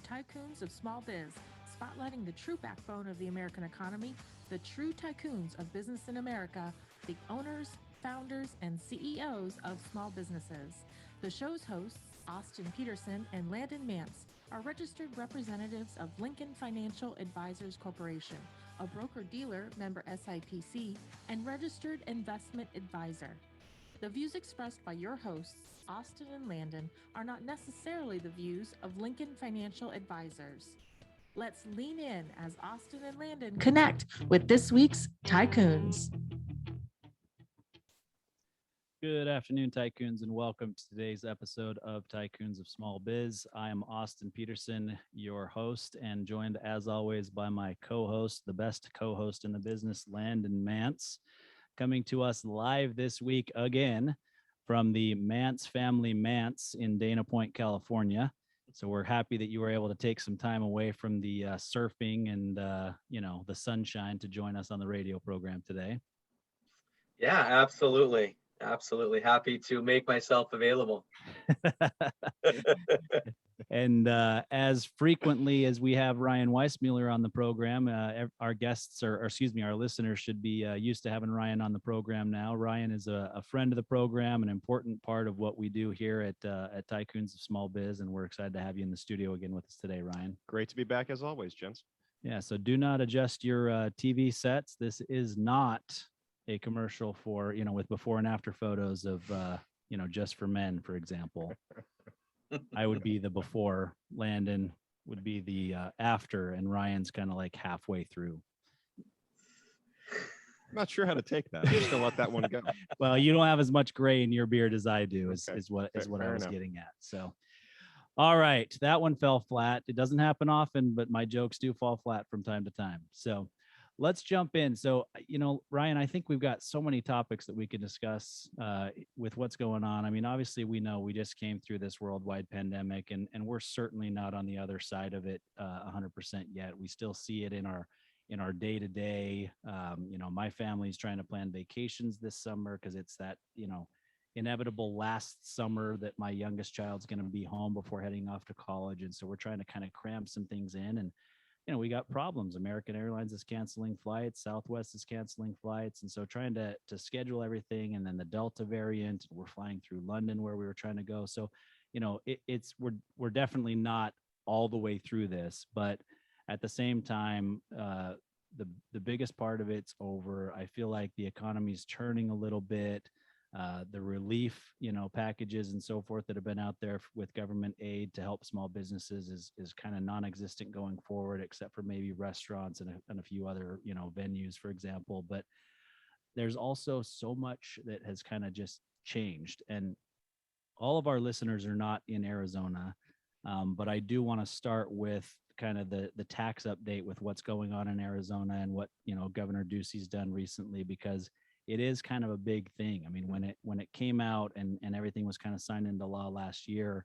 Tycoons of Small Biz, spotlighting the true backbone of the American economy, the true tycoons of business in America, the owners, founders, and CEOs of small businesses. The show's hosts, Austin Peterson and Landon Mance, are registered representatives of Lincoln Financial Advisors Corporation, a broker dealer member SIPC, and registered investment advisor. The views expressed by your hosts, Austin and Landon, are not necessarily the views of Lincoln Financial Advisors. Let's lean in as Austin and Landon connect with this week's Tycoons. Good afternoon, Tycoons, and welcome to today's episode of Tycoons of Small Biz. I am Austin Peterson, your host, and joined as always by my co-host, the best co-host in the business, Landon Mance, coming to us live this week again from the Mance family Mance in Dana Point, California. So we're happy that you were able to take some time away from the surfing and the sunshine to join us on the radio program today. Yeah, absolutely. Absolutely. Happy to make myself available. And as frequently as we have Ryan Weissmueller on the program, our guests, our listeners should be used to having Ryan on the program now. Ryan is a friend of the program, an important part of what we do here at Tycoons of Small Biz, and we're excited to have you in the studio again with us today, Ryan. Great to be back as always, gents. Yeah, so do not adjust your TV sets. This is not a commercial for, with before and after photos of, Just for Men, for example. I would be the before, Landon would be the after, and Ryan's kind of like halfway through. I'm not sure how to take that. I'm just gonna let that one go. Well, you don't have as much gray in your beard as I do, is what I was enough. getting at. So, all right, that one fell flat. It doesn't happen often, but my jokes do fall flat from time to time. So let's jump in. So, Ryan, I think we've got so many topics that we can discuss with what's going on. I mean, obviously, we know we just came through this worldwide pandemic, and we're certainly not on the other side of it 100% yet. We still see it in our day-to-day. My family's trying to plan vacations this summer because it's that, inevitable last summer that my youngest child's going to be home before heading off to college. And so we're trying to kind of cram some things in, and we got problems. American Airlines is canceling flights. Southwest is canceling flights. And so trying to schedule everything, and then the Delta variant, we're flying through London where we were trying to go. So, we're definitely not all the way through this, but at the same time, the biggest part of it's over. I feel like the economy's turning a little bit. The relief, packages and so forth that have been out there with government aid to help small businesses is kind of non-existent going forward, except for maybe restaurants and a few other, venues, for example. But there's also so much that has kind of just changed. And all of our listeners are not in Arizona, but I do want to start with kind of the tax update with what's going on in Arizona and what, Governor Ducey's done recently, because it is kind of a big thing. I mean, when it came out and everything was kind of signed into law last year,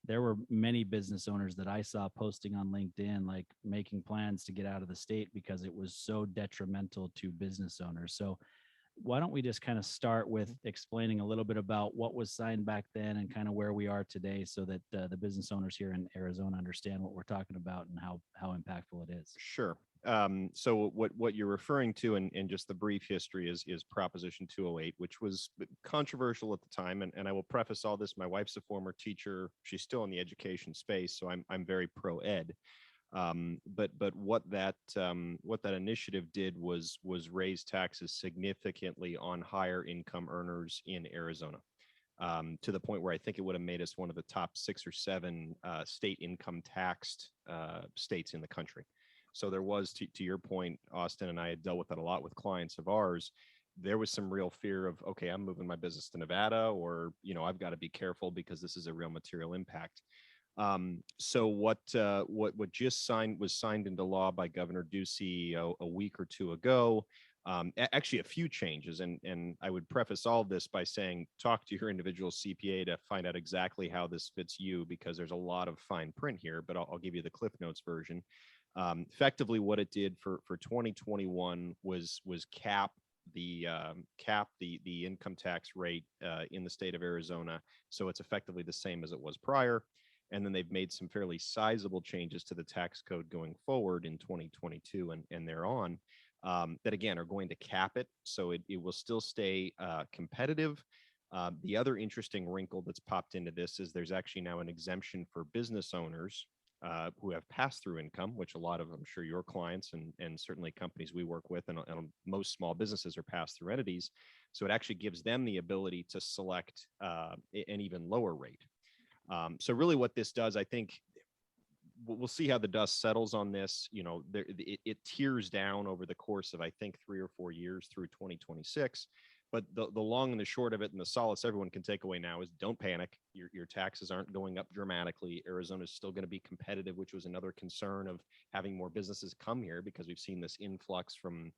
there were many business owners that I saw posting on LinkedIn, like making plans to get out of the state because it was so detrimental to business owners. So why don't we just kind of start with explaining a little bit about what was signed back then and kind of where we are today, so that the business owners here in Arizona understand what we're talking about and how impactful it is. Sure. So what you're referring to in just the brief history is Proposition 208, which was controversial at the time. And I will preface all this. My wife's a former teacher. She's still in the education space, so I'm very pro ed. But what that initiative did was raise taxes significantly on higher income earners in Arizona, to the point where I think it would have made us one of the top 6 or 7 state income taxed states in the country. So there was, to your point, Austin, and I had dealt with that a lot with clients of ours. There was some real fear of, okay, I'm moving my business to Nevada, or, I've got to be careful because this is a real material impact. So what just was signed into law by Governor Ducey a week or two ago. Actually, a few changes, and I would preface all of this by saying, talk to your individual CPA to find out exactly how this fits you, because there's a lot of fine print here. But I'll give you the Cliff Notes version. Effectively, what it did for 2021 was cap the income tax rate in the state of Arizona, so it's effectively the same as it was prior. And then they've made some fairly sizable changes to the tax code going forward in 2022 and thereon, that again are going to cap it. So it will still stay competitive. The other interesting wrinkle that's popped into this is there's actually now an exemption for business owners who have pass-through income, which a lot of, I'm sure, your clients and certainly companies we work with, and most small businesses are pass-through entities. So it actually gives them the ability to select an even lower rate. So really what this does, I think, we'll see how the dust settles on this. It tiers down over the course of, I think, 3 or 4 years through 2026. But the long and the short of it, and the solace everyone can take away now, is don't panic. Your taxes aren't going up dramatically. Arizona is still going to be competitive, which was another concern of having more businesses come here, because we've seen this influx from,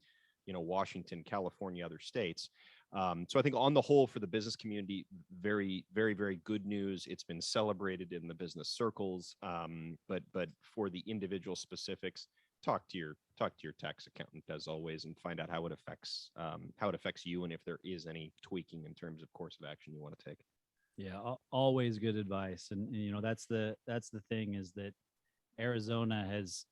Washington, California, other states. So I think on the whole, for the business community, very, very, very good news. It's been celebrated in the business circles. But for the individual specifics, talk to your tax accountant as always, and find out how it affects you, and if there is any tweaking in terms of course of action you want to take. Yeah, always good advice. And that's the thing, is that Arizona has,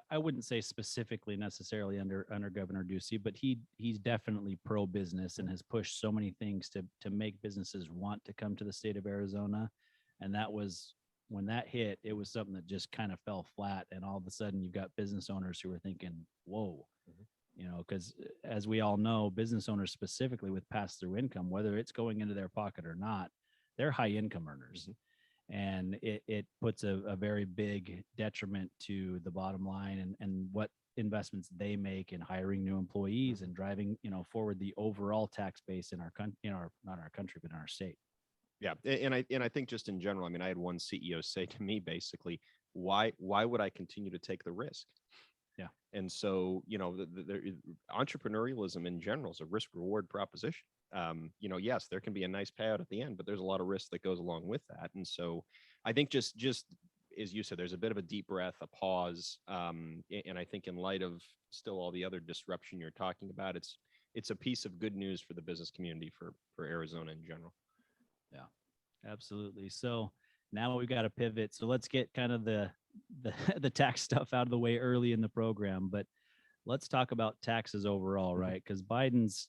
I wouldn't say specifically necessarily under Governor Ducey, but he's definitely pro business and has pushed so many things to make businesses want to come to the state of Arizona. And that was, when that hit, it was something that just kind of fell flat. And all of a sudden you've got business owners who are thinking, whoa, because as we all know, business owners specifically with pass-through income, whether it's going into their pocket or not, they're high income earners. And it puts a very big detriment to the bottom line and what investments they make in hiring new employees and driving, forward the overall tax base in our country, not our country, but in our state. Yeah. And I think just in general, I mean, I had one CEO say to me, basically, why would I continue to take the risk? Yeah. And so, the entrepreneurialism in general is a risk reward proposition. Yes, there can be a nice payout at the end, but there's a lot of risk that goes along with that. And so I think just as you said, there's a bit of a deep breath, a pause. And I think in light of still all the other disruption you're talking about, it's a piece of good news for the business community for Arizona in general. Yeah, absolutely. So now we've got to pivot. So let's get kind of the tax stuff out of the way early in the program, but let's talk about taxes overall, right? Because Biden's,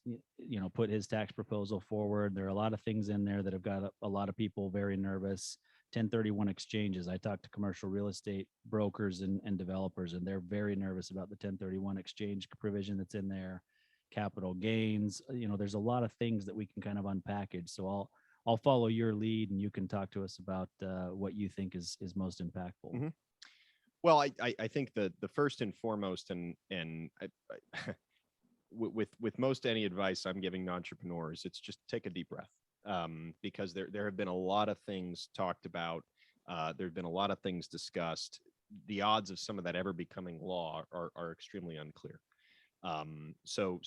put his tax proposal forward. There are a lot of things in there that have got a lot of people very nervous. 1031 exchanges. I talked to commercial real estate brokers and developers, and they're very nervous about the 1031 exchange provision that's in there. Capital gains. There's a lot of things that we can kind of unpackage. So I'll follow your lead, and you can talk to us about what you think is most impactful. Mm-hmm. Well, I think the first and foremost, and with most any advice I'm giving to entrepreneurs, it's just take a deep breath, because there have been a lot of things talked about. There have been a lot of things discussed. The odds of some of that ever becoming law are extremely unclear. So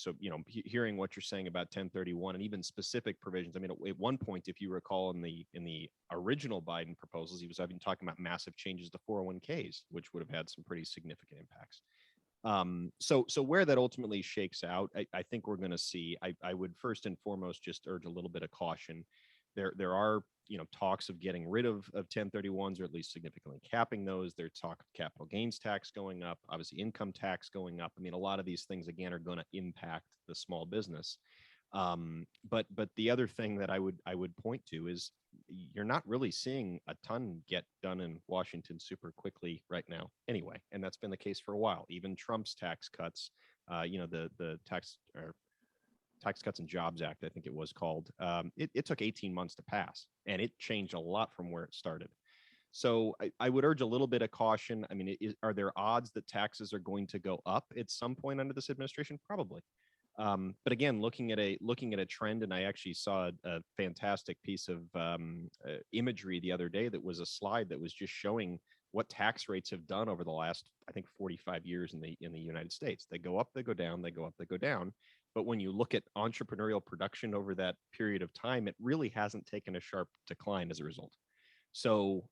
hearing what you're saying about 1031 and even specific provisions. I mean, at one point, if you recall, in the original Biden proposals, he was even talking about massive changes to 401ks, which would have had some pretty significant impacts. So where that ultimately shakes out, I think we're going to see. I would first and foremost just urge a little bit of caution. There are talks of getting rid of 1031s, or at least significantly capping those. There's talk of capital gains tax going up, obviously income tax going up. I mean, a lot of these things again are going to impact the small business. But the other thing that I would point to is you're not really seeing a ton get done in Washington super quickly right now anyway, and that's been the case for a while. Even Trump's tax cuts, the Tax Cuts and Jobs Act, I think it was called. It took 18 months to pass, and it changed a lot from where it started. So I would urge a little bit of caution. I mean, are there odds that taxes are going to go up at some point under this administration? Probably. But again, looking at a trend, and I actually saw a fantastic piece of imagery the other day that was a slide that was just showing what tax rates have done over the last, I think, 45 years in the United States. They go up, they go down, they go up, they go down. But when you look at entrepreneurial production over that period of time, it really hasn't taken a sharp decline as a result. So,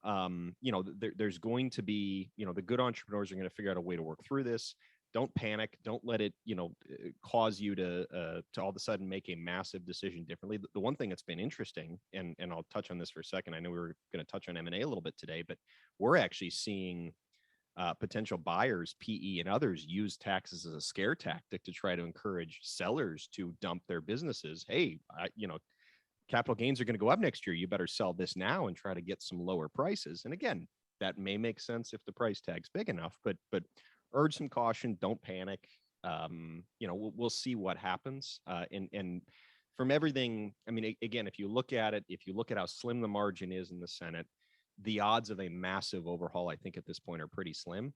there's going to be, the good entrepreneurs are going to figure out a way to work through this. don't panic. Don't let it, cause you to all of a sudden make a massive decision differently. The one thing that's been interesting, and I'll touch on this for a second. I know we were going to touch on M&A a little bit today, but we're actually seeing potential buyers, PE and others, use taxes as a scare tactic to try to encourage sellers to dump their businesses. Hey, capital gains are going to go up next year. You better sell this now and try to get some lower prices. And again, that may make sense if the price tag's big enough, but urge some caution. Don't panic. We'll see what happens. And from everything, I mean, again, if you look at how slim the margin is in the Senate, the odds of a massive overhaul, I think at this point, are pretty slim.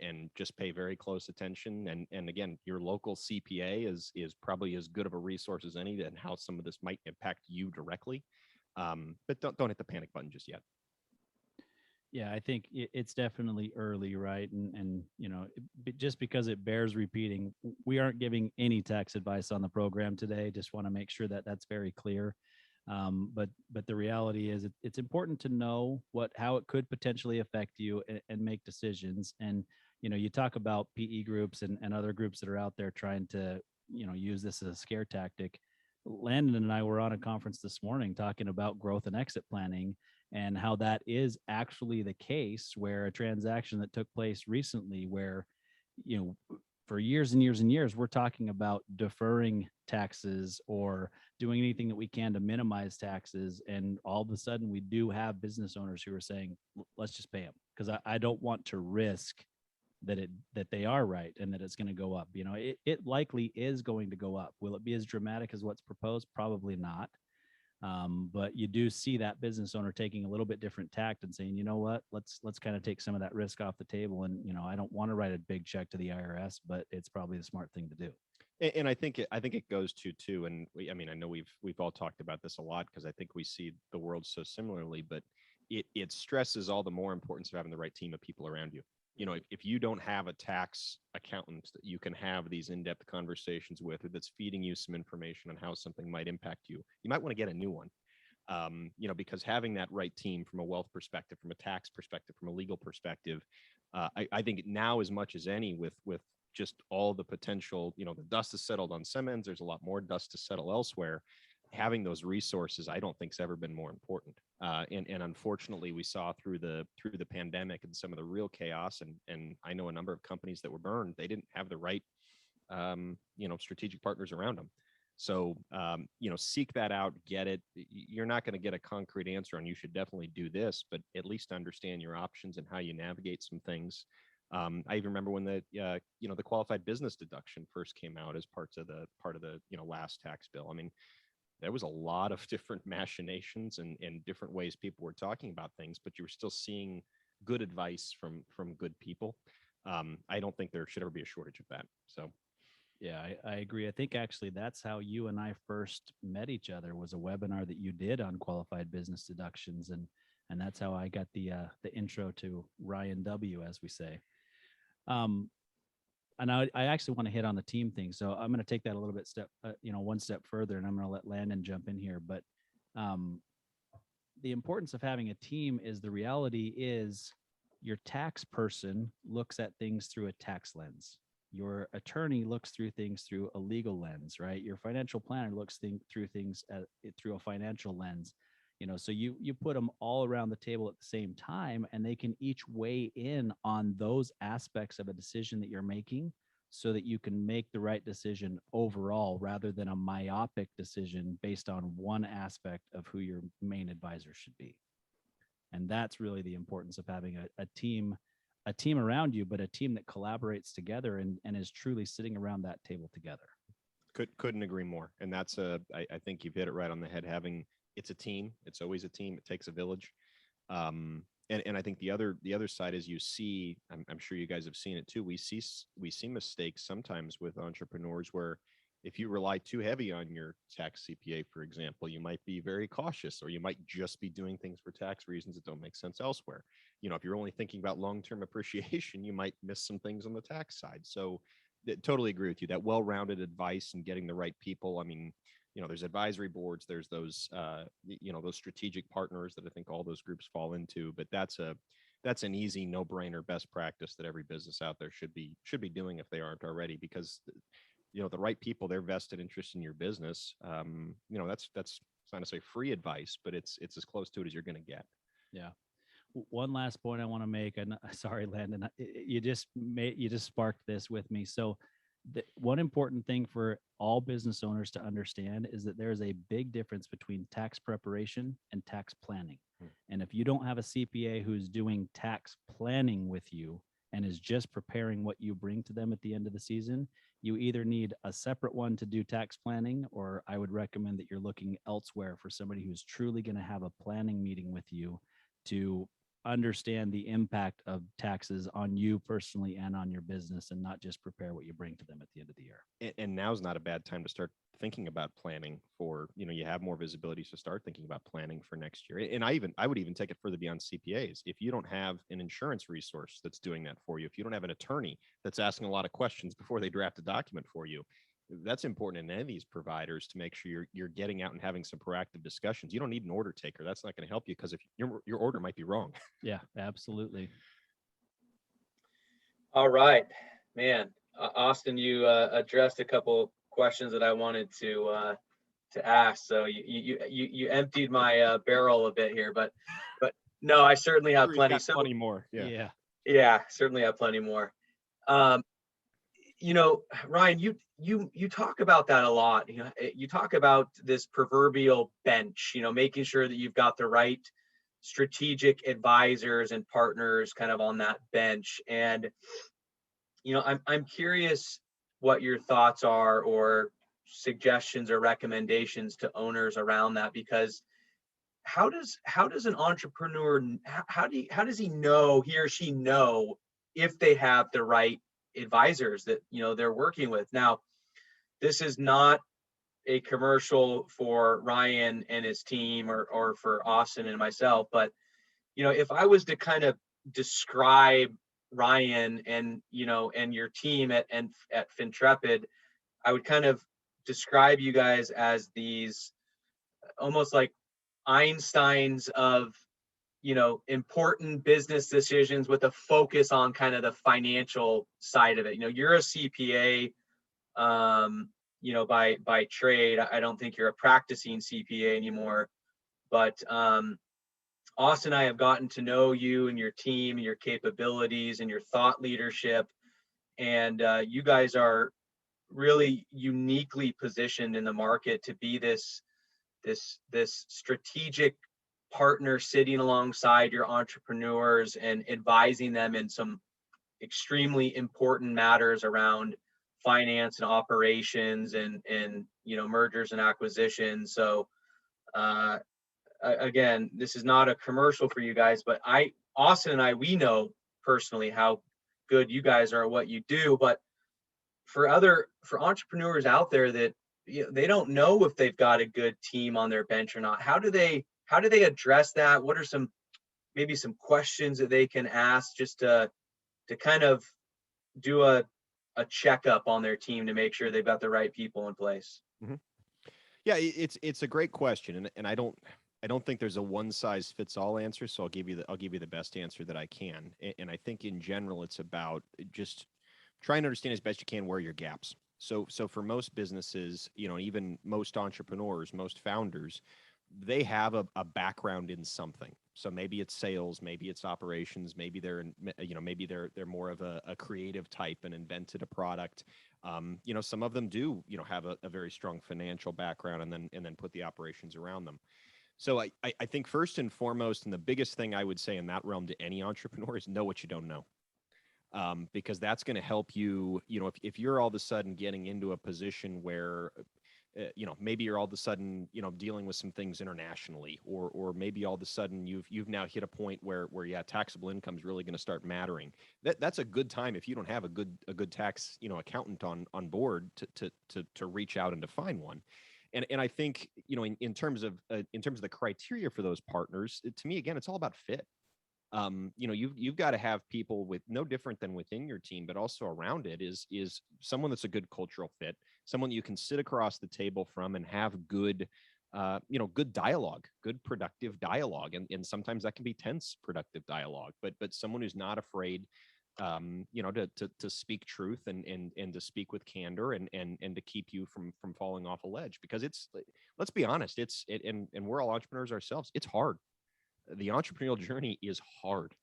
And just pay very close attention. And again, your local CPA is probably as good of a resource as any, and how some of this might impact you directly. But don't hit the panic button just yet. Yeah, I think it's definitely early, right? And just because it bears repeating, we aren't giving any tax advice on the program today. Just want to make sure that that's very clear. But the reality is it's important to know how it could potentially affect you and make decisions. And, you talk about PE groups and other groups that are out there trying to, use this as a scare tactic. Landon and I were on a conference this morning talking about growth and exit planning and how that is actually the case, where a transaction that took place recently where, for years and years and years, we're talking about deferring taxes or doing anything that we can to minimize taxes. And all of a sudden we do have business owners who are saying, let's just pay them, because I don't want to risk that they are right and that it's going to go up. It likely is going to go up. Will it be as dramatic as what's proposed? Probably not. But you do see that business owner taking a little bit different tact and saying, you know what, let's kind of take some of that risk off the table. And, I don't want to write a big check to the IRS, but it's probably the smart thing to do. And I think it goes to too. And I know we've all talked about this a lot, because I think we see the world so similarly, but it stresses all the more importance of having the right team of people around you. If you don't have a tax accountant that you can have these in-depth conversations with, or that's feeding you some information on how something might impact you, you might want to get a new one. Because having that right team from a wealth perspective, from a tax perspective, from a legal perspective, I think now as much as any, with just all the potential, the dust is settled on some ends, there's a lot more dust to settle elsewhere. Having those resources, I don't think has ever been more important. And unfortunately, we saw through the pandemic and some of the real chaos, and I know a number of companies that were burned. They didn't have the right, strategic partners around them. So, seek that out, get it. You're not going to get a concrete answer on you should definitely do this, but at least understand your options and how you navigate some things. I even remember when the qualified business deduction first came out as part of the last tax bill. I mean, there was a lot of different machinations and different ways people were talking about things, but you were still seeing good advice from good people. I don't think there should ever be a shortage of that. So, yeah, I agree. I think actually that's how you and I first met each other, was a webinar that you did on qualified business deductions, and that's how I got the intro to Ryan W, as we say. And I actually want to hit on the team thing. So I'm going to take that a little bit one step further, and I'm going to let Landon jump in here. But the importance of having a team is, the reality is your tax person looks at things through a tax lens. Your attorney looks through things through a legal lens, right? Your financial planner looks through things through a financial lens. So you put them all around the table at the same time, and they can each weigh in on those aspects of a decision that you're making, so that you can make the right decision overall, rather than a myopic decision based on one aspect of who your main advisor should be. And that's really the importance of having a team around you, but a team that collaborates together and is truly sitting around that table together. Couldn't agree more. And that's I think you've hit it right on the head. It's a team. It's always a team. It takes a village. And I think the other side is, you see, I'm sure you guys have seen it too. We see mistakes sometimes with entrepreneurs where, if you rely too heavy on your tax CPA, for example, you might be very cautious, or you might just be doing things for tax reasons that don't make sense elsewhere. If you're only thinking about long-term appreciation, you might miss some things on the tax side. So totally agree with you. That well-rounded advice and getting the right people. I mean, there's advisory boards, there's those, those strategic partners that I think all those groups fall into, but that's that's an easy no-brainer best practice that every business out there should be doing if they aren't already, because the right people, their vested interest in your business. That's it's not to say free advice, but it's as close to it as you're going to get. Yeah. One last point I want to make, and sorry, Landon, you just sparked this with me. So one important thing for all business owners to understand is that there is a big difference between tax preparation and tax planning. And if you don't have a CPA who's doing tax planning with you and is just preparing what you bring to them at the end of the season, you either need a separate one to do tax planning, or I would recommend that you're looking elsewhere for somebody who's truly going to have a planning meeting with you to understand the impact of taxes on you personally and on your business, and not just prepare what you bring to them at the end of the year. And now's not a bad time to start thinking about planning for, you have more visibility, so start thinking about planning for next year. And I would even take it further beyond CPAs. If you don't have an insurance resource that's doing that for you, if you don't have an attorney that's asking a lot of questions before they draft a document for you, that's important in any of these providers to make sure you're getting out and having some proactive discussions. You don't need an order taker. That's not going to help you, because if your order might be wrong. Yeah, absolutely. All right, man. Austin, you addressed a couple questions that I wanted to ask. So you emptied my barrel a bit here, but no, I certainly have plenty. So Plenty more. Yeah. Yeah, certainly have plenty more. Ryan, you talk about that a lot. You talk about this proverbial bench, making sure that you've got the right strategic advisors and partners kind of on that bench. And, I'm curious what your thoughts are, or suggestions or recommendations to owners around that, because how does an entrepreneur, how does he or she know if they have the right advisors that they're working with? Now, this is not a commercial for Ryan and his team, or for Austin and myself, but if I was to kind of describe Ryan and your team at Fintrepid, I would kind of describe you guys as these almost like Einsteins of important business decisions, with a focus on kind of the financial side of it. You're a CPA, by trade. I don't think you're a practicing CPA anymore, but Austin and I have gotten to know you and your team and your capabilities and your thought leadership, and you guys are really uniquely positioned in the market to be this strategic partner sitting alongside your entrepreneurs and advising them in some extremely important matters around finance and operations and mergers and acquisitions. So again, this is not a commercial for you guys, but Austin and I, we know personally how good you guys are at what you do. But for entrepreneurs out there that they don't know if they've got a good team on their bench or not, how do they address that? What are maybe some questions that they can ask, just to kind of do a checkup on their team to make sure they've got the right people in place? Mm-hmm. Yeah, it's a great question, and I don't think there's a one size fits all answer. So I'll give you the best answer that I can. And I think in general, it's about just trying to understand as best you can where your gaps. So for most businesses, even most entrepreneurs, most founders, they have a background in something. So maybe it's sales, maybe it's operations, maybe they're more of a creative type and invented a product. Some of them do, have a very strong financial background and then put the operations around them. So I think first and foremost, and the biggest thing I would say in that realm to any entrepreneur, is know what you don't know. Because that's going to help you, if you're all of a sudden getting into a position where, maybe you're all of a sudden, dealing with some things internationally, or maybe all of a sudden you've now hit a point where taxable income is really going to start mattering. That's a good time, if you don't have a good tax, accountant on board, to reach out and to find one. And I think, in terms of the criteria for those partners, to me, again, it's all about fit. You've got to have people with no different than within your team, but also around it is someone that's a good cultural fit, someone that you can sit across the table from and have good good dialogue, good productive dialogue. And sometimes that can be tense, productive dialogue, but someone who's not afraid, to speak truth and to speak with candor and to keep you from falling off a ledge, because let's be honest, and we're all entrepreneurs ourselves. It's hard. The entrepreneurial journey is hard.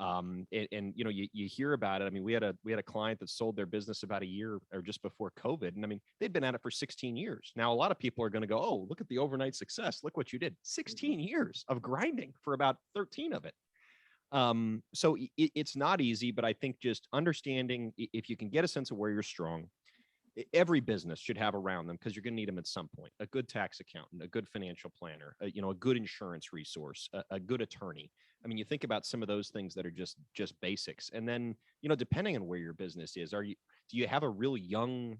You hear about it. I mean, we had a client that sold their business about a year or just before COVID. And I mean, they'd been at it for 16 years. Now, a lot of people are going to go, oh, look at the overnight success. Look what you did. 16 years of grinding for about 13 of it. So it's not easy, but I think just understanding, if you can get a sense of where you're strong, every business should have around them, because you're going to need them at some point: a good tax accountant, a good financial planner, a good insurance resource, a good attorney. I mean, you think about some of those things that are just basics. And then, depending on where your business is, do you have a really young,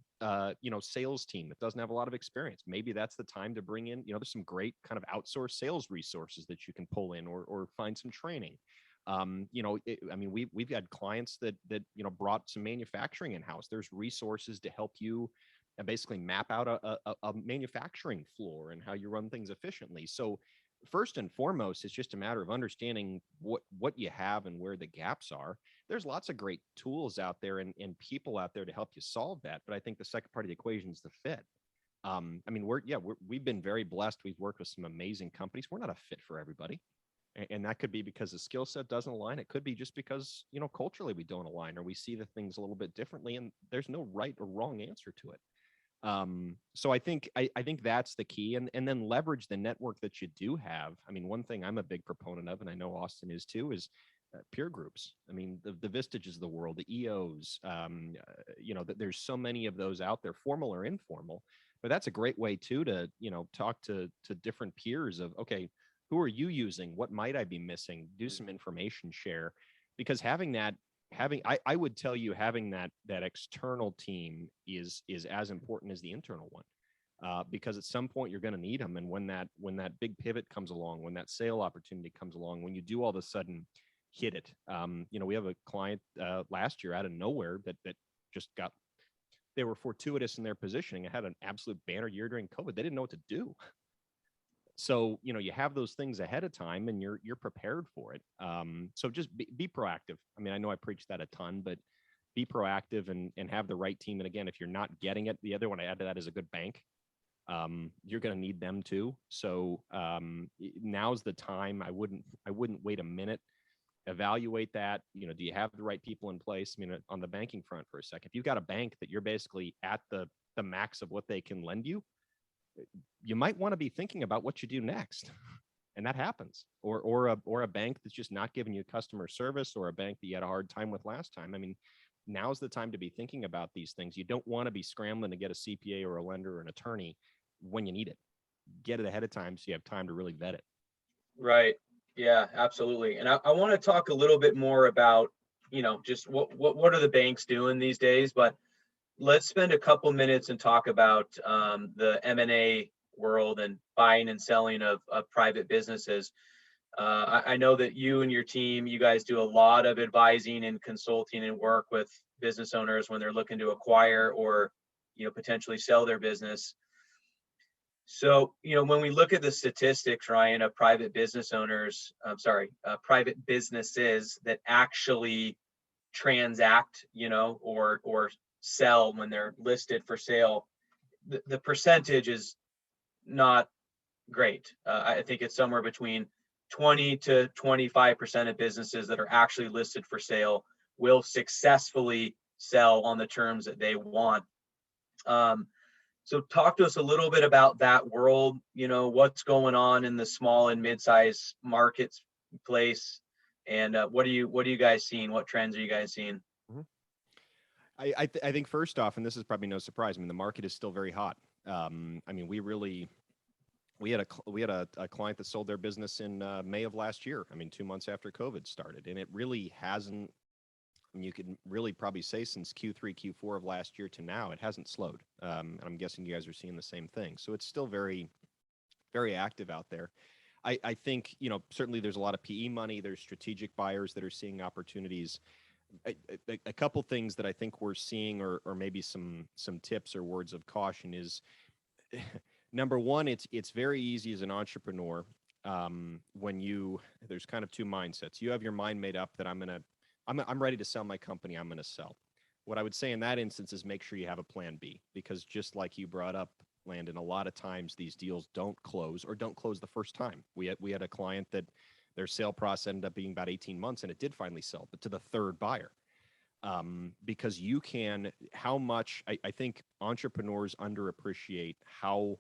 sales team that doesn't have a lot of experience? Maybe that's the time to bring in, there's some great kind of outsourced sales resources that you can pull in, or find some training. We've had clients that brought some manufacturing in-house. There's resources to help you and basically map out a manufacturing floor and how you run things efficiently. So first and foremost, it's just a matter of understanding what you have and where the gaps are. There's lots of great tools out there and people out there to help you solve that. But I think the second part of the equation is the fit. We've been very blessed. We've worked with some amazing companies. We're not a fit for everybody. And that could be because the skill set doesn't align. It could be just because, culturally we don't align, or we see the things a little bit differently, and there's no right or wrong answer to it. So I think that's the key, and then leverage the network that you do have. I mean, one thing I'm a big proponent of, and I know Austin is too, is peer groups. I mean, the Vistages of the world, the EOs, there's so many of those out there, formal or informal, but that's a great way too to, talk to different peers of, okay, who are you using? What might I be missing? Do some information share, because I would tell you, having that external team is as important as the internal one, because at some point you're going to need them. And when that big pivot comes along, when that sale opportunity comes along, when you do all of a sudden hit it, we have a client last year out of nowhere that just they were fortuitous in their positioning. It had an absolute banner year during COVID. They didn't know what to do. So, you have those things ahead of time, and you're prepared for it. So just be proactive. I mean, I know I preach that a ton, but be proactive and have the right team. And again, if you're not getting it, the other one I add to that is a good bank. You're going to need them too. So now's the time. I wouldn't wait a minute. Evaluate that. Do you have the right people in place? I mean, on the banking front for a second, if you've got a bank that you're basically at the max of what they can lend you, you might want to be thinking about what you do next. And that happens. Or a bank that's just not giving you customer service, or a bank that you had a hard time with last time. I mean, now's the time to be thinking about these things. You don't want to be scrambling to get a CPA or a lender or an attorney when you need it. Get it ahead of time so you have time to really vet it. Right. Yeah, absolutely. And I want to talk a little bit more about, just what are the banks doing these days, but let's spend a couple minutes and talk about the M&A world and buying and selling of private businesses. I know that you and your team, you guys do a lot of advising and consulting and work with business owners when they're looking to acquire or, potentially sell their business. So, when we look at the statistics, Ryan, of private businesses that actually transact, or sell when they're listed for sale, the percentage is not great. I think it's somewhere between 20 to 25% of businesses that are actually listed for sale will successfully sell on the terms that they want. So talk to us a little bit about that world, what's going on in the small and mid-sized marketplace, and what are you guys seeing? What trends are you guys seeing? I think first off, and this is probably no surprise, I mean, the market is still very hot. I mean, we had a client that sold their business in May of last year. I mean, 2 months after COVID started, and it really hasn't. And you can really probably say since Q3, Q4 of last year to now, it hasn't slowed. And I'm guessing you guys are seeing the same thing. So it's still very, very active out there. I think, certainly there's a lot of PE money. There's strategic buyers that are seeing opportunities. A couple things that I think we're seeing, or maybe some tips or words of caution, is Number one, it's very easy as an entrepreneur. There's kind of two mindsets. You have your mind made up that I'm ready to sell my company. I'm going to sell. What I would say in that instance is make sure you have a plan B, because just like you brought up, Landon, a lot of times these deals don't close or don't close the first time. We had a client that their sale process ended up being about 18 months and it did finally sell, but to the third buyer. Because I think entrepreneurs underappreciate how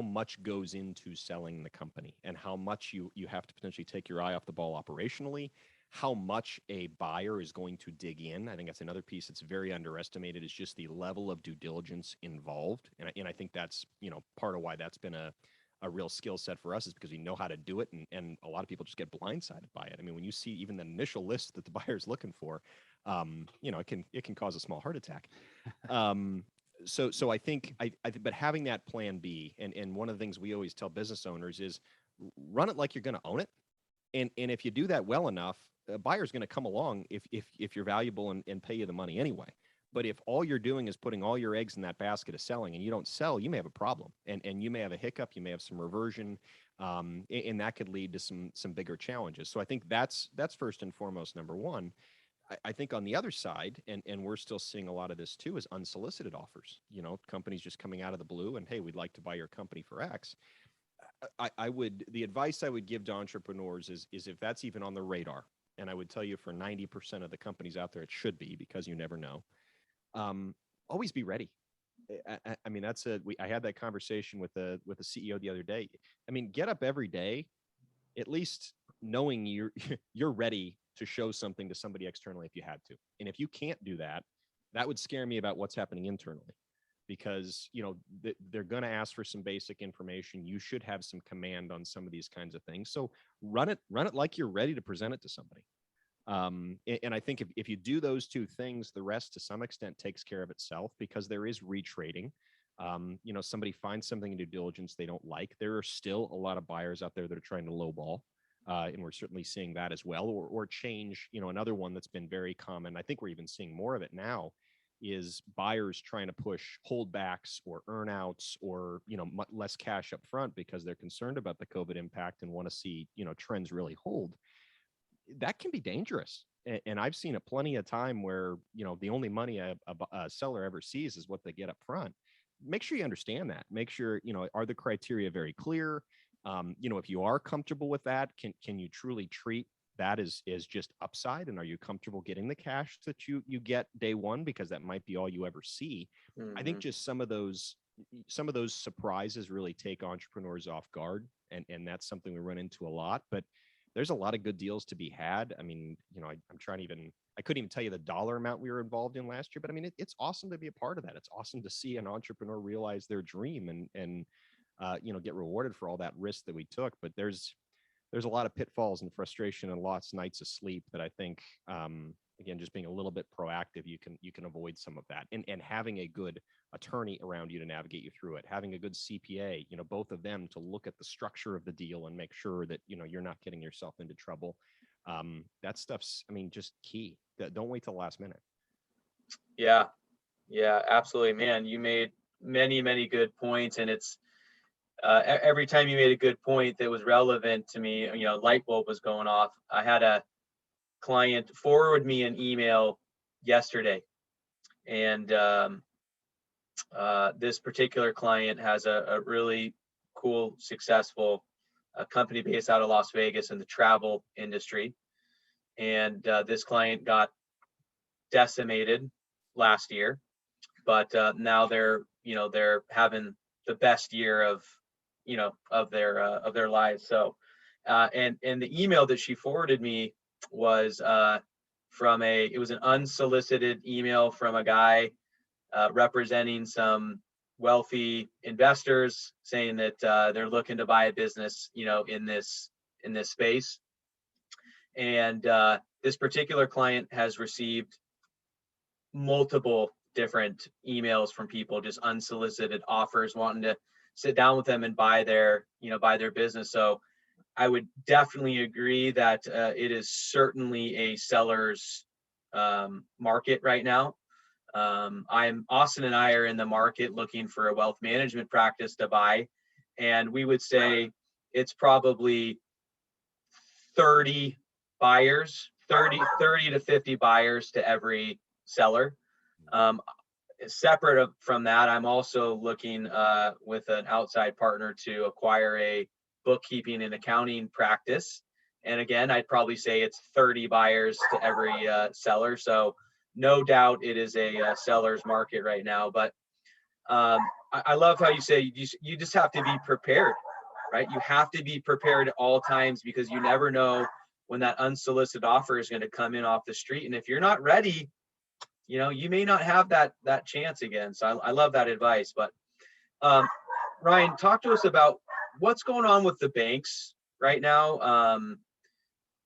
much goes into selling the company and how much you have to potentially take your eye off the ball operationally, how much a buyer is going to dig in. I think that's another piece that's very underestimated, is just the level of due diligence involved. And I think that's, part of why that's been a real skill set for us, is because we know how to do it. And a lot of people just get blindsided by it. I mean, when you see even the initial list that the buyer's looking for, it can cause a small heart attack. So I think, but having that plan B, and one of the things we always tell business owners is run it like you're going to own it. And if you do that well enough, a buyer's going to come along if you're valuable and pay you the money anyway. But if all you're doing is putting all your eggs in that basket of selling and you don't sell, you may have a problem, and you may have a hiccup, you may have some reversion, and that could lead to some bigger challenges. So I think that's first and foremost, number one. I think on the other side, and we're still seeing a lot of this too, is unsolicited offers. Companies just coming out of the blue and, hey, we'd like to buy your company for X. The advice I would give to entrepreneurs is if that's even on the radar, and I would tell you for 90% of the companies out there, it should be, because you never know. Always be ready. I mean, I had that conversation with the CEO the other day. I mean, get up every day, at least knowing you're ready to show something to somebody externally if you had to. And if you can't do that, that would scare me about what's happening internally, because they're going to ask for some basic information. You should have some command on some of these kinds of things. So run it like you're ready to present it to somebody. And I think if you do those two things, the rest to some extent takes care of itself, because there is retrading. Somebody finds something in due diligence they don't like. There are still a lot of buyers out there that are trying to lowball. And we're certainly seeing that as well, or change. Another one that's been very common, I think we're even seeing more of it now, is buyers trying to push holdbacks or earnouts or, much less cash up front because they're concerned about the COVID impact and want to see, trends really hold. That can be dangerous. And I've seen it plenty of time where, the only money a seller ever sees is what they get up front. Make sure you understand that. Make sure, are the criteria very clear? If you are comfortable with that, can you truly treat that as just upside? And are you comfortable getting the cash that you get day one? Because that might be all you ever see. Mm-hmm. I think just some of those surprises really take entrepreneurs off guard. And that's something we run into a lot, but there's a lot of good deals to be had. I mean, I couldn't even tell you the dollar amount we were involved in last year, but I mean, it's awesome to be a part of that. It's awesome to see an entrepreneur realize their dream and get rewarded for all that risk that we took. But there's a lot of pitfalls and frustration and lots of nights of sleep that I think, again, just being a little bit proactive, you can avoid some of that. And having a good attorney around you to navigate you through it, having a good CPA, both of them to look at the structure of the deal and make sure that, you're not getting yourself into trouble. That stuff's, just key. Don't wait till the last minute. Yeah, absolutely, man. You made many, many good points, and it's, every time you made a good point that was relevant to me, light bulb was going off. I had a client forward me an email yesterday, and this particular client has a really cool, successful company based out of Las Vegas in the travel industry. And this client got decimated last year, but now they're having the best year of their lives. So and the email that she forwarded me was it was an unsolicited email from a guy representing some wealthy investors, saying that they're looking to buy a business in this space. And this particular client has received multiple different emails from people, just unsolicited offers, wanting to sit down with them and buy their business. So I would definitely agree that it is certainly a seller's market right now. Austin and I are in the market looking for a wealth management practice to buy. And we would say it's probably 30 buyers, 30 to 50 buyers to every seller. Separate from that, I'm also looking with an outside partner to acquire a bookkeeping and accounting practice. And again, I'd probably say it's 30 buyers to every seller. So no doubt it is a seller's market right now. But I love how you say you just have to be prepared, right? You have to be prepared at all times, because you never know when that unsolicited offer is going to come in off the street. And if you're not ready, you may not have that chance again. So I love that advice. But Ryan, talk to us about what's going on with the banks right now.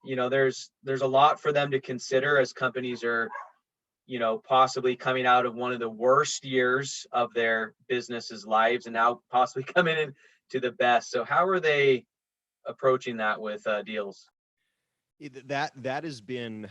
There's a lot for them to consider as companies are, possibly coming out of one of the worst years of their business's lives and now possibly coming into the best. So how are they approaching that with deals? That has been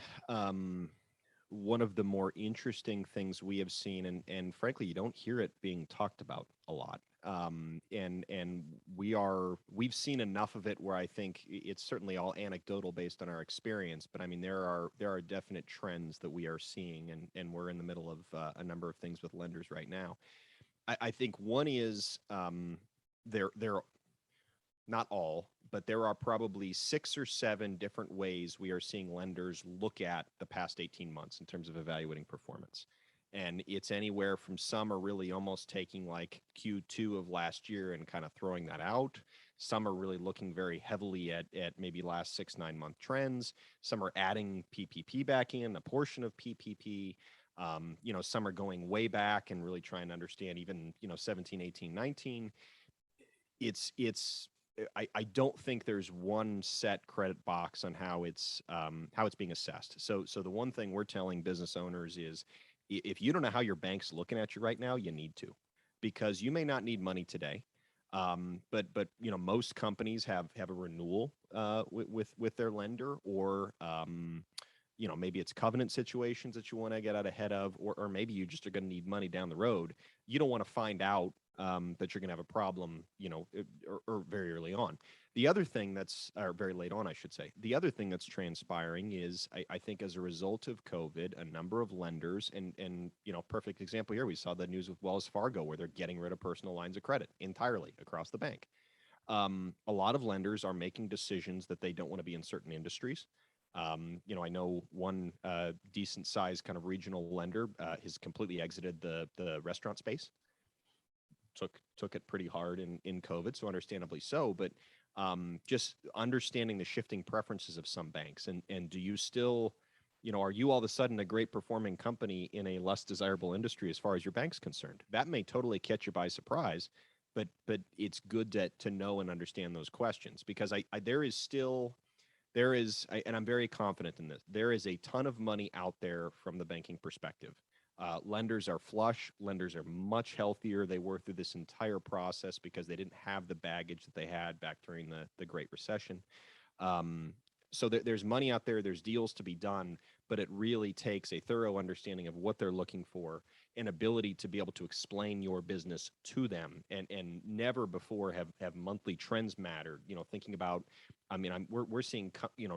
one of the more interesting things we have seen, and frankly, you don't hear it being talked about a lot. And we've seen enough of it where I think it's certainly all anecdotal based on our experience. But I mean, there are definite trends that we are seeing, and we're in the middle of a number of things with lenders right now. I think one is they're not all, but there are probably 6 or 7 different ways we are seeing lenders look at the past 18 months in terms of evaluating performance. And it's anywhere from some are really almost taking like Q2 of last year and kind of throwing that out. Some are really looking very heavily at maybe last 6-9 month trends. Some are adding PPP back in, a portion of PPP. Some are going way back and really trying to understand even, 17, 18, 19. I don't think there's one set credit box on how it's being assessed. So the one thing we're telling business owners is, if you don't know how your bank's looking at you right now, you need to, because you may not need money today. But most companies have a renewal with their lender, or maybe it's covenant situations that you want to get out ahead of, or maybe you just are going to need money down the road. You don't want to find out that you're going to have a problem, or very early on. The other thing or very late on, I should say. The other thing that's transpiring is, I think as a result of COVID, a number of lenders, and perfect example here, we saw the news with Wells Fargo where they're getting rid of personal lines of credit entirely across the bank. A lot of lenders are making decisions that they don't want to be in certain industries. I know one decent sized kind of regional lender has completely exited the restaurant space. Took it pretty hard in COVID, so understandably so. But just understanding the shifting preferences of some banks, and do you still, are you all of a sudden a great performing company in a less desirable industry as far as your bank's concerned? That may totally catch you by surprise, but it's good to know and understand those questions, because and I'm very confident in this, there is a ton of money out there from the banking perspective. Lenders are flush. Lenders are much healthier. They were through this entire process because they didn't have the baggage that they had back during the Great Recession. So there's money out there. There's deals to be done, but it really takes a thorough understanding of what they're looking for, and ability to be able to explain your business to them. And never before have monthly trends mattered. Thinking about, we're seeing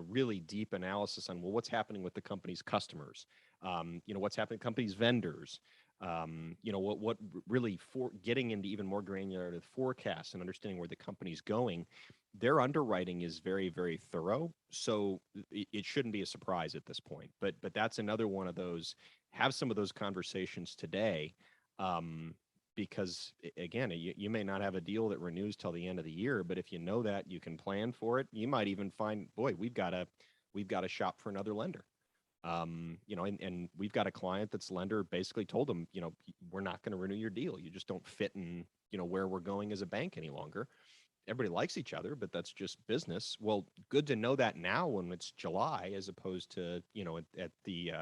really deep analysis on, what's happening with the company's customers. What's happening to companies' vendors, what really for getting into even more granular forecasts and understanding where the company's going. Their underwriting is very, very thorough. So it shouldn't be a surprise at this point, but that's another one of those, have some of those conversations today. Because again, you may not have a deal that renews till the end of the year, but if you know that, you can plan for it. You might even find, boy, we've got to shop for another lender. And we've got a client that's lender basically told them, we're not going to renew your deal. You just don't fit in, where we're going as a bank any longer. Everybody likes each other, but that's just business. Well, good to know that now when it's July, as opposed to, at the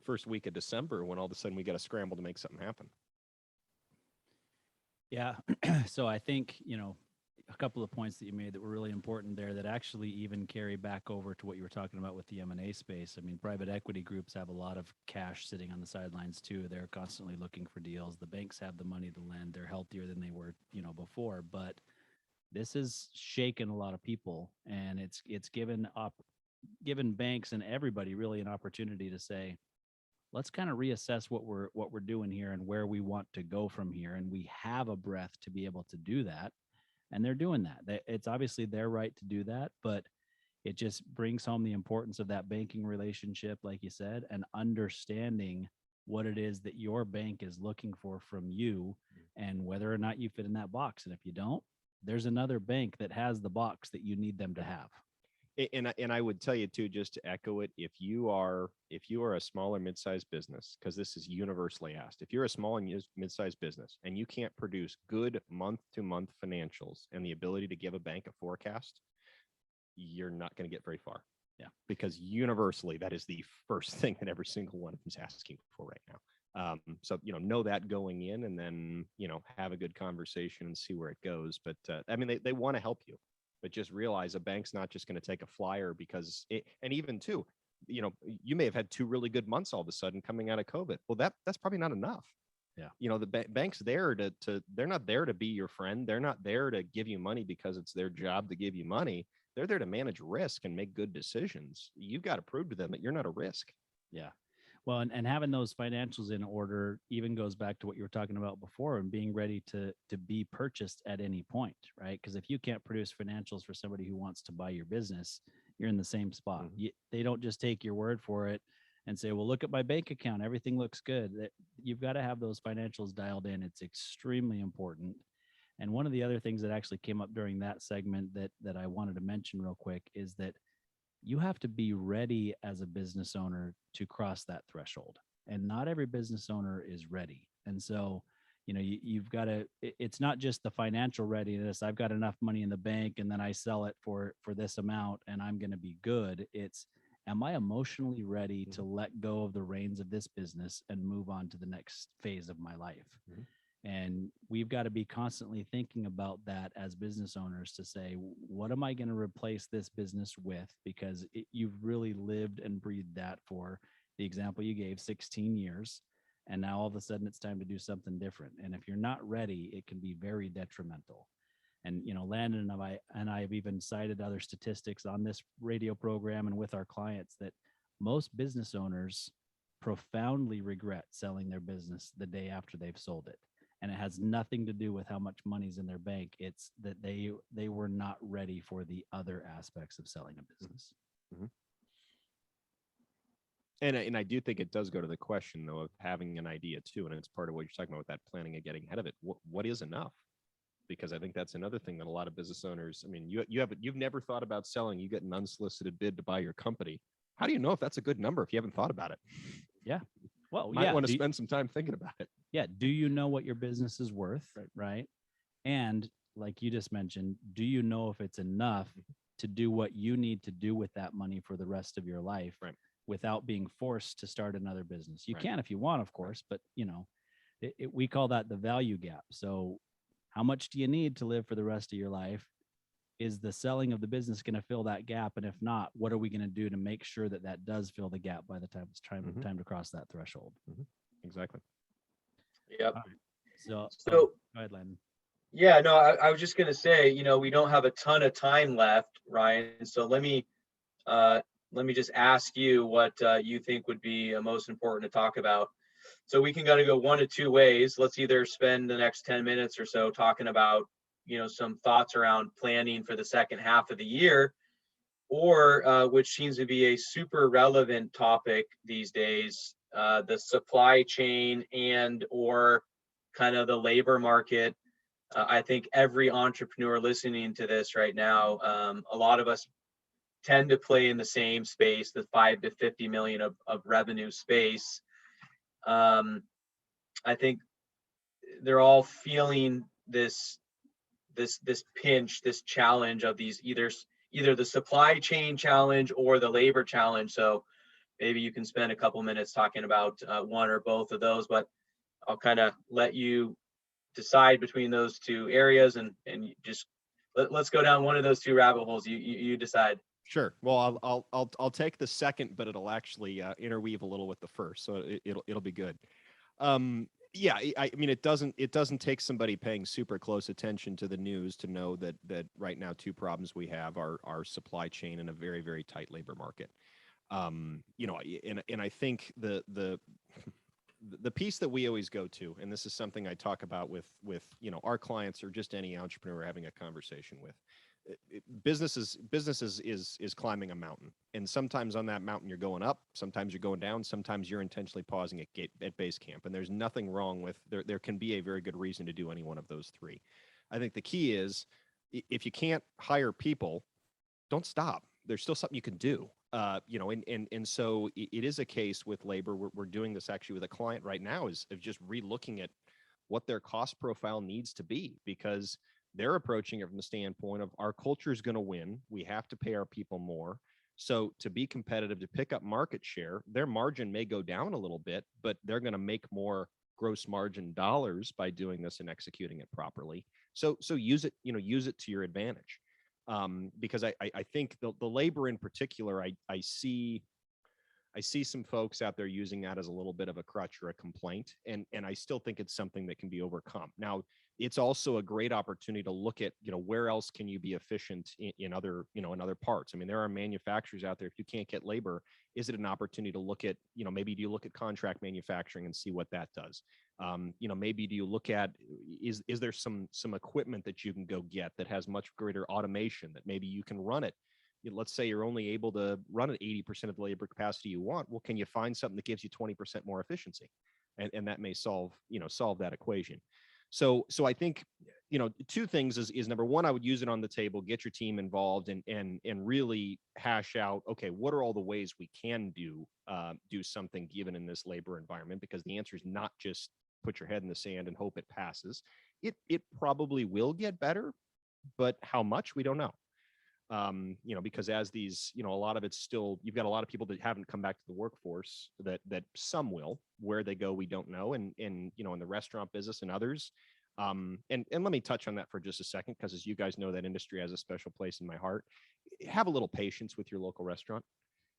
first week of December, when all of a sudden we got to scramble to make something happen. Yeah. So I think, a couple of points that you made that were really important there that actually even carry back over to what you were talking about with the M&A space. I mean, private equity groups have a lot of cash sitting on the sidelines too. They're constantly looking for deals. The banks have the money to lend. They're healthier than they were, before. But this has shaken a lot of people, and it's given banks and everybody really an opportunity to say, let's kind of reassess what we're doing here and where we want to go from here. And we have a breath to be able to do that. And they're doing that. It's obviously their right to do that, but it just brings home the importance of that banking relationship, like you said, and understanding what it is that your bank is looking for from you and whether or not you fit in that box. And if you don't, there's another bank that has the box that you need them to have. And I would tell you too, just to echo it, if you are a small or mid-sized business, because this is universally asked, if you're a small and mid-sized business and you can't produce good month-to-month financials and the ability to give a bank a forecast, you're not going to get very far. Yeah, because universally that is the first thing that every single one of them is asking for right now. So know that going in, and then have a good conversation and see where it goes. But I mean, they want to help you. But just realize a bank's not just going to take a flyer because and even too, you may have had 2 really good months all of a sudden coming out of COVID. Well, that's probably not enough. Yeah. The bank's there they're not there to be your friend. They're not there to give you money because it's their job to give you money. They're there to manage risk and make good decisions. You've got to prove to them that you're not a risk. Yeah. Well, and having those financials in order even goes back to what you were talking about before, and being ready to be purchased at any point, right? Because if you can't produce financials for somebody who wants to buy your business, you're in the same spot. Mm-hmm. They don't just take your word for it and say, well, look at my bank account, everything looks good. You've got to have those financials dialed in. It's extremely important. And one of the other things that actually came up during that segment that I wanted to mention real quick is that you have to be ready as a business owner to cross that threshold. And not every business owner is ready. And so, you've got to, it's not just the financial readiness. I've got enough money in the bank and then I sell it for this amount and I'm going to be good. It's, am I emotionally ready to let go of the reins of this business and move on to the next phase of my life? Mm-hmm. And we've got to be constantly thinking about that as business owners to say, what am I going to replace this business with? Because you've really lived and breathed that for the example you gave, 16 years. And now all of a sudden it's time to do something different. And if you're not ready, it can be very detrimental. And, Landon and I have even cited other statistics on this radio program and with our clients that most business owners profoundly regret selling their business the day after they've sold it. And it has nothing to do with how much money's in their bank. It's that they were not ready for the other aspects of selling a business. Mm-hmm. And I do think it does go to the question, though, of having an idea too. And it's part of what you're talking about with that planning and getting ahead of it. What is enough? Because I think that's another thing that a lot of business owners, I mean, you've never thought about selling. You get an unsolicited bid to buy your company. How do you know if that's a good number if you haven't thought about it? Yeah. Well, you might want to spend some time thinking about it. Yeah. Do you know what your business is worth? Right. And like you just mentioned, do you know if it's enough to do what you need to do with that money for the rest of your life without being forced to start another business? You can if you want, of course, but we call that the value gap. So how much do you need to live for the rest of your life? Is the selling of the business going to fill that gap? And if not, what are we going to do to make sure that does fill the gap by the time it's time to cross that threshold? Mm-hmm. Exactly. Yep. Right. So go ahead, Landon. Yeah, no, I was just going to say, we don't have a ton of time left, Ryan. So let me just ask you what you think would be most important to talk about. So we can kind of go one of two ways. Let's either spend the next 10 minutes or so talking about, some thoughts around planning for the second half of the year, or which seems to be a super relevant topic these days, the supply chain and or kind of the labor market. I think every entrepreneur listening to this right now, a lot of us tend to play in the same space, the 5 to 50 million of revenue space. I think they're all feeling this pinch, this challenge of these either the supply chain challenge or the labor challenge. So maybe you can spend a couple minutes talking about one or both of those, but I'll kind of let you decide between those two areas and just let's go down one of those two rabbit holes. You decide. Sure. Well, I'll take the second, but it'll actually interweave a little with the first, so it'll be good. Yeah, I mean, it doesn't take somebody paying super close attention to the news to know that right now two problems we have are our supply chain and a very, very tight labor market. And I think the piece that we always go to, and this is something I talk about with our clients or just any entrepreneur having a conversation with. Businesses is climbing a mountain, and sometimes on that mountain you're going up, sometimes you're going down, sometimes you're intentionally pausing at base camp, and there's nothing wrong with there can be a very good reason to do any one of those three. I think the key is if you can't hire people, don't stop. There's still something you can do. And so it is a case with labor. We're doing this actually with a client right now, is of just relooking at what their cost profile needs to be, because they're approaching it from the standpoint of our culture is going to win. We have to pay our people more. So to be competitive, to pick up market share, their margin may go down a little bit, but they're going to make more gross margin dollars by doing this and executing it properly. So use it to your advantage. Because I think the labor in particular, I see some folks out there using that as a little bit of a crutch or a complaint, and I still think it's something that can be overcome. Now, it's also a great opportunity to look at, where else can you be efficient in other, in other parts. I mean, there are manufacturers out there. If you can't get labor, is it an opportunity to look at, maybe do you look at contract manufacturing and see what that does? Maybe do you look at, is there some equipment that you can go get that has much greater automation that maybe you can run it? Let's say you're only able to run at 80% of the labor capacity you want. Well, can you find something that gives you 20% more efficiency? And that may solve that equation. So I think, two things is number one, I would use it on the table, get your team involved and really hash out, okay, what are all the ways we can do something given in this labor environment? Because the answer is not just put your head in the sand and hope it passes. It probably will get better, but how much, we don't know. Because as these, a lot of it's still, you've got a lot of people that haven't come back to the workforce that some will. Where they go, we don't know. And in the restaurant business and others. And let me touch on that for just a second, because as you guys know, that industry has a special place in my heart. Have a little patience with your local restaurant.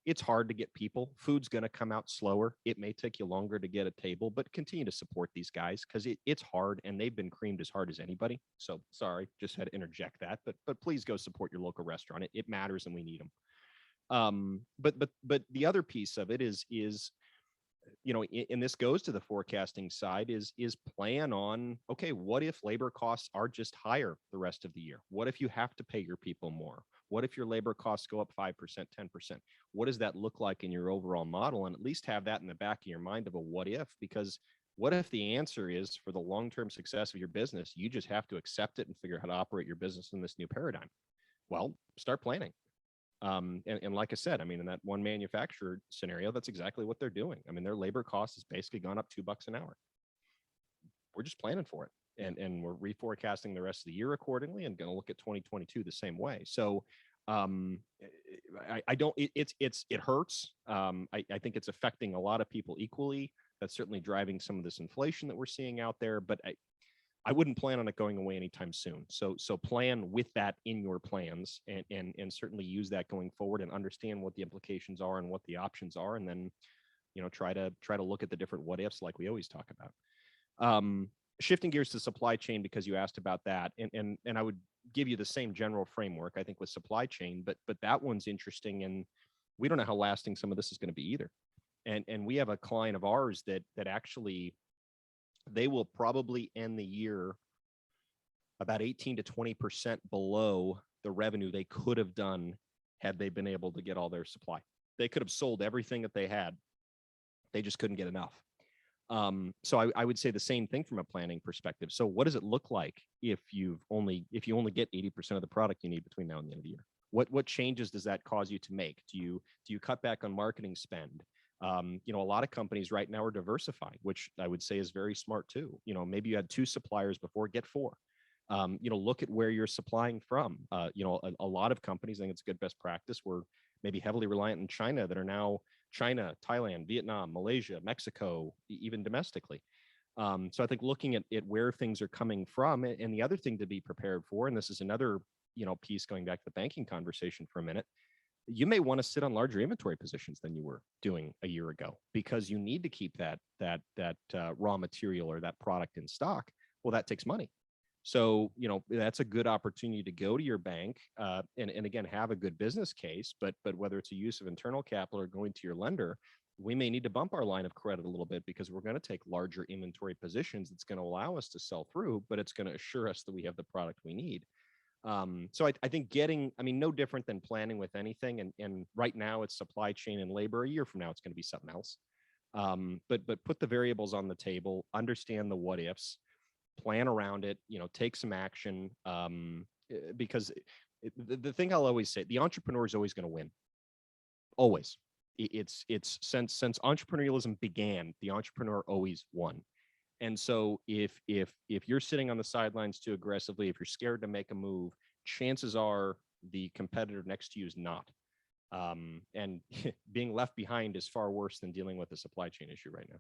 It's hard to get people. Food's going to come out slower. It may take you longer to get a table, but continue to support these guys because it's hard, and they've been creamed as hard as anybody. So sorry, just had to interject that, but please go support your local restaurant. It matters, and we need them. But the other piece of it is and this goes to the forecasting side, is plan on, okay, what if labor costs are just higher the rest of the year? What if you have to pay your people more? What if your labor costs go up 5%, 10%? What does that look like in your overall model? And at least have that in the back of your mind of a what if, because what if the answer is, for the long-term success of your business, you just have to accept it and figure out how to operate your business in this new paradigm? Well, start planning. And like I said, I mean, in that one manufacturer scenario, that's exactly what they're doing. I mean, their labor cost has basically gone up $2 an hour. We're just planning for it. And we're reforecasting the rest of the year accordingly, and going to look at 2022 the same way. So I don't, it hurts. I think it's affecting a lot of people equally. That's certainly driving some of this inflation that we're seeing out there, but I wouldn't plan on it going away anytime soon. So plan with that in your plans, and certainly use that going forward, and understand what the implications are and what the options are. And then, try to look at the different what ifs like we always talk about. Shifting gears to supply chain, because you asked about that, and I would give you the same general framework, I think, with supply chain, but that one's interesting, and we don't know how lasting some of this is going to be either. And we have a client of ours that actually, they will probably end the year about 18 to 20% below the revenue they could have done had they been able to get all their supply. They could have sold everything that they had. They just couldn't get enough. So I would say the same thing from a planning perspective. So what does it look like if you only get 80% of the product you need between now and the end of the year? What changes does that cause you to make? Do you cut back on marketing spend? A lot of companies right now are diversifying, which I would say is very smart too. Maybe you had 2 suppliers before, get 4. Look at where you're supplying from. A lot of companies, I think it's a good best practice, were maybe heavily reliant on China, that are now China, Thailand, Vietnam, Malaysia, Mexico, even domestically. So I think looking at where things are coming from, and the other thing to be prepared for, and this is another, piece going back to the banking conversation for a minute, you may want to sit on larger inventory positions than you were doing a year ago, because you need to keep that raw material or that product in stock. Well, that takes money. So, that's a good opportunity to go to your bank and again, have a good business case, but whether it's a use of internal capital or going to your lender, we may need to bump our line of credit a little bit, because we're going to take larger inventory positions. It's going to allow us to sell through, but it's going to assure us that we have the product we need. So I think no different than planning with anything. And right now it's supply chain and labor. A year from now, it's going to be something else. But put the variables on the table, understand the what ifs, plan around it, take some action. Because the thing I'll always say, the entrepreneur is always going to win. Always. It's since entrepreneurialism began, the entrepreneur always won. And so if you're sitting on the sidelines too aggressively, if you're scared to make a move, chances are the competitor next to you is not. And being left behind is far worse than dealing with a supply chain issue right now.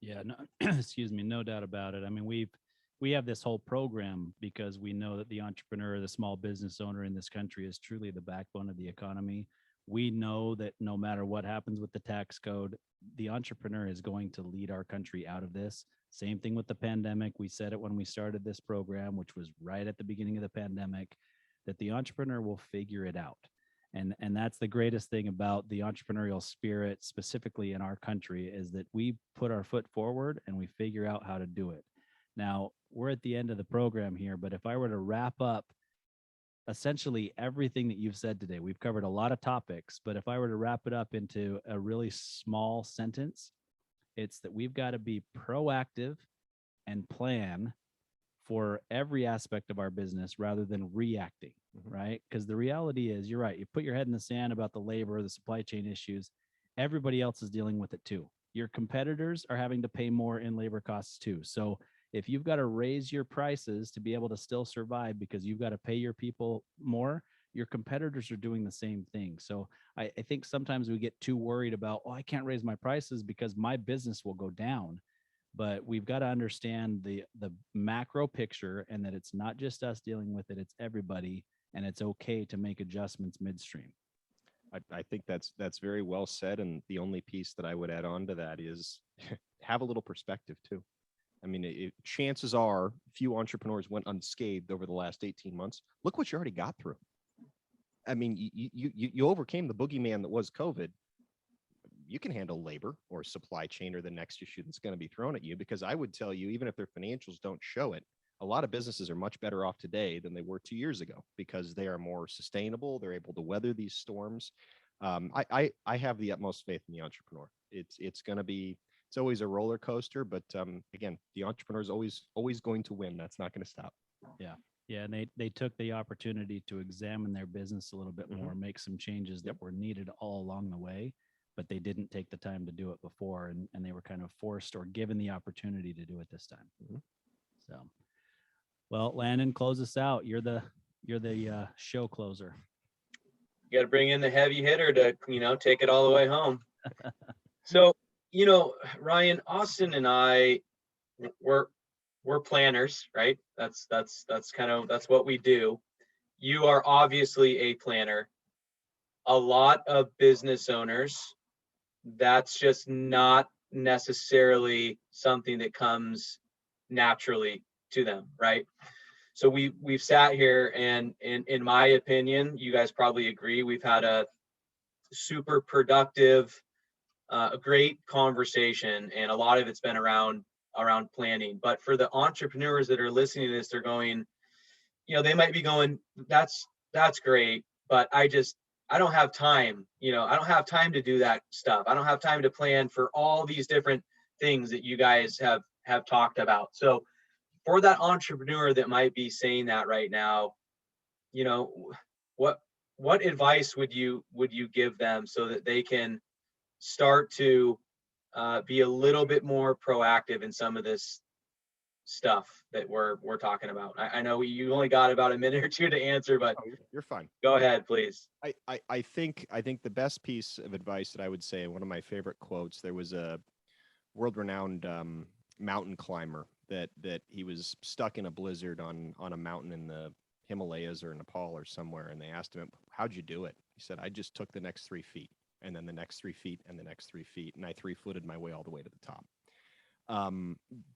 Yeah, no, excuse me, no doubt about it. I mean, we have this whole program because we know that the entrepreneur, the small business owner in this country is truly the backbone of the economy. We know that no matter what happens with the tax code, the entrepreneur is going to lead our country out of this. Same thing with the pandemic. We said it when we started this program, which was right at the beginning of the pandemic, that the entrepreneur will figure it out. And that's the greatest thing about the entrepreneurial spirit, specifically in our country, is that we put our foot forward and we figure out how to do it. Now, we're at the end of the program here, but if I were to wrap up essentially everything that you've said today, we've covered a lot of topics, but if I were to wrap it up into a really small sentence, it's that we've got to be proactive and plan for every aspect of our business rather than reacting, right? Because the reality is, you're right. You put your head in the sand about the labor, the supply chain issues. Everybody else is dealing with it too. Your competitors are having to pay more in labor costs too. So if you've got to raise your prices to be able to still survive because you've got to pay your people more, your competitors are doing the same thing. So I think sometimes we get too worried about, I can't raise my prices because my business will go down. But we've got to understand the macro picture, and that it's not just us dealing with it, it's everybody, and it's okay to make adjustments midstream. I think that's very well said. And the only piece that I would add on to that is have a little perspective too. I mean, chances are few entrepreneurs went unscathed over the last 18 months. Look what you already got through. I mean, you overcame the boogeyman that was COVID. You can handle labor or supply chain or the next issue that's going to be thrown at you, because I would tell you, even if their financials don't show it, a lot of businesses are much better off today than they were 2 years ago, because they are more sustainable. They're able to weather these storms. I have the utmost faith in the entrepreneur. It's always a roller coaster, but again, the entrepreneur is always going to win. That's not going to stop. Yeah, and they took the opportunity to examine their business a little bit more, make some changes that were needed all along the way, but they didn't take the time to do it before, and they were kind of forced or given the opportunity to do it this time. So, well, Landon, close us out. You're the show closer. You got to bring in the heavy hitter to take it all the way home. So Ryan, Austin and I, we're planners, right? That's what we do. You are obviously a planner. A lot of business owners, that's just not necessarily something that comes naturally to them, right? So we've sat here, and in my opinion, you guys probably agree, we've had a super productive, a great conversation, and a lot of it's been around planning. But for the entrepreneurs that are listening to this, they're going, they might be going, that's great, but I don't have time. I don't have time to do that stuff. I don't have time to plan for all these different things that you guys have talked about. So for that entrepreneur that might be saying that right now, what advice would you give them so that they can start to be a little bit more proactive in some of this stuff that we're talking about? I know you only got about a minute or two to answer, but you're fine. Go ahead, please. I think the best piece of advice that I would say, one of my favorite quotes, there was a world-renowned mountain climber that he was stuck in a blizzard on a mountain in the Himalayas or Nepal or somewhere, and they asked him, how'd you do it? He said, I just took the next 3 feet, and then the next 3 feet, and the next 3 feet, and I 3-footed my way all the way to the top.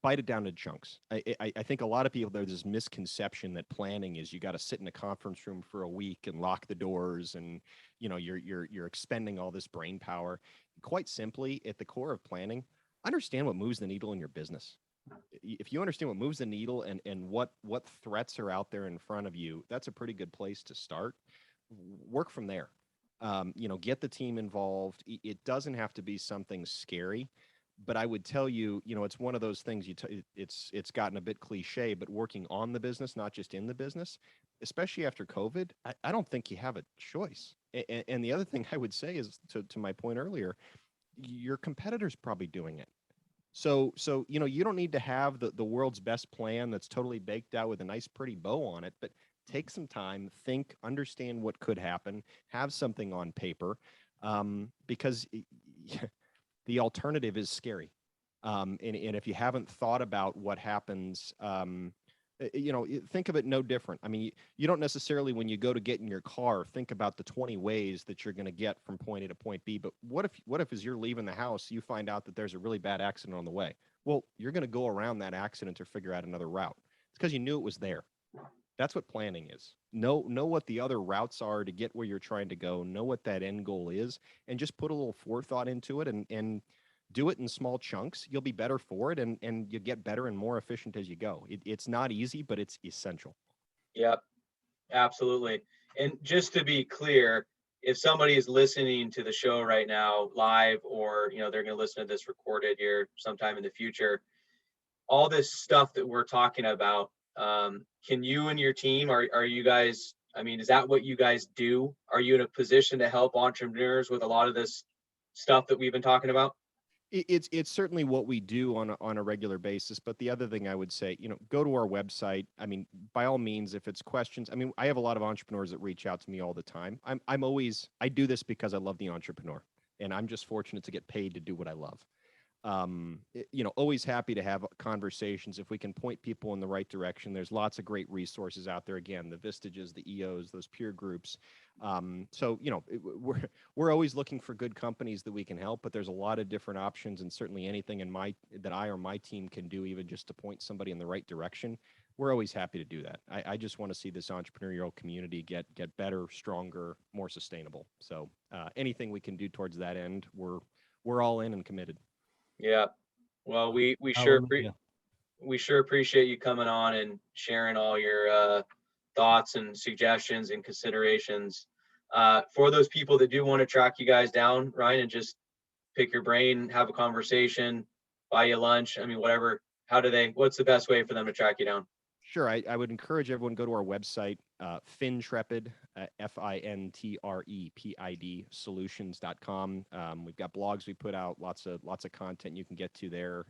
Bite it down to chunks. I think a lot of people, there's this misconception that planning is you got to sit in a conference room for a week and lock the doors, and you're expending all this brain power. Quite simply, at the core of planning, understand what moves the needle in your business. If you understand what moves the needle and what threats are out there in front of you, that's a pretty good place to start. Work from there. Get the team involved. It doesn't have to be something scary. But I would tell you, it's one of those things it's gotten a bit cliche, but working on the business, not just in the business, especially after COVID, I don't think you have a choice. And the other thing I would say is to my point earlier, your competitor's probably doing it. So you don't need to have the world's best plan that's totally baked out with a nice pretty bow on it, but take some time, think, understand what could happen, have something on paper, because the alternative is scary. And if you haven't thought about what happens, think of it no different. I mean, you don't necessarily, when you go to get in your car, think about the 20 ways that you're going to get from point A to point B. But what if as you're leaving the house, you find out that there's a really bad accident on the way? Well, you're going to go around that accident to figure out another route. It's because you knew it was there. That's what planning is. Know what the other routes are to get where you're trying to go, know what that end goal is, and just put a little forethought into it and do it in small chunks. You'll be better for it, and you get better and more efficient as you go. It's not easy, but it's essential. Yep, absolutely. And just to be clear, if somebody is listening to the show right now live, or they're going to listen to this recorded here sometime in the future, all this stuff that we're talking about, can you and your team, are you guys, I mean, is that what you guys do? Are you in a position to help entrepreneurs with a lot of this stuff that we've been talking about? It's certainly what we do on a regular basis. But the other thing I would say, go to our website. I mean, by all means, if it's questions, I mean, I have a lot of entrepreneurs that reach out to me all the time. I do this because I love the entrepreneur, and I'm just fortunate to get paid to do what I love. Always happy to have conversations if we can point people in the right direction. There's lots of great resources out there. Again, the Vistages, the EOs, those peer groups. We're always looking for good companies that we can help, but there's a lot of different options, and certainly anything that I or my team can do, even just to point somebody in the right direction. We're always happy to do that. I just want to see this entrepreneurial community get better, stronger, more sustainable. So anything we can do towards that end, we're all in and committed. Yeah. Well, we sure appreciate you coming on and sharing all your thoughts and suggestions and considerations. For those people that do want to track you guys down, Ryan, and just pick your brain, have a conversation, buy you lunch, I mean, whatever, what's the best way for them to track you down? Sure. I would encourage everyone to go to our website, Fintrepid, Fintrepid Solutions.com. We've got blogs we put out, lots of content you can get to there.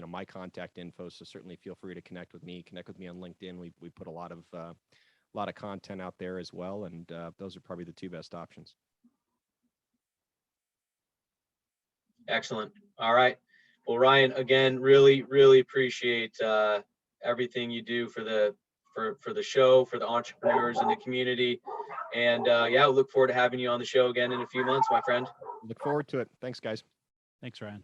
My contact info, so certainly feel free to connect with me on LinkedIn. We put a lot of content out there as well, and those are probably the two best options. Excellent. All right. Well, Ryan, again, really, really appreciate everything you do for the show, for the entrepreneurs in the community. And we look forward to having you on the show again in a few months, my friend. Look forward to it. Thanks, guys. Thanks, Ryan.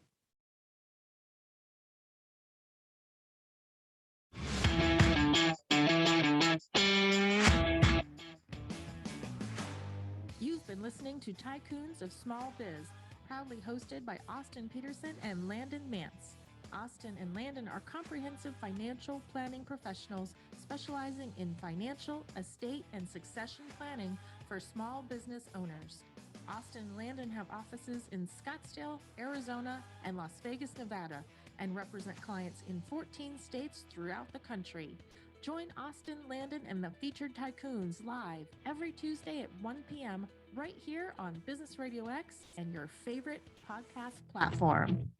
You've been listening to Tycoons of Small Biz, proudly hosted by Austin Peterson and Landon Mance. Austin and Landon are comprehensive financial planning professionals specializing in financial, estate, and succession planning for small business owners. Austin and Landon have offices in Scottsdale, Arizona, and Las Vegas, Nevada, and represent clients in 14 states throughout the country. Join Austin, Landon, and the featured Tycoons live every Tuesday at 1 p.m. right here on Business Radio X and your favorite podcast platform.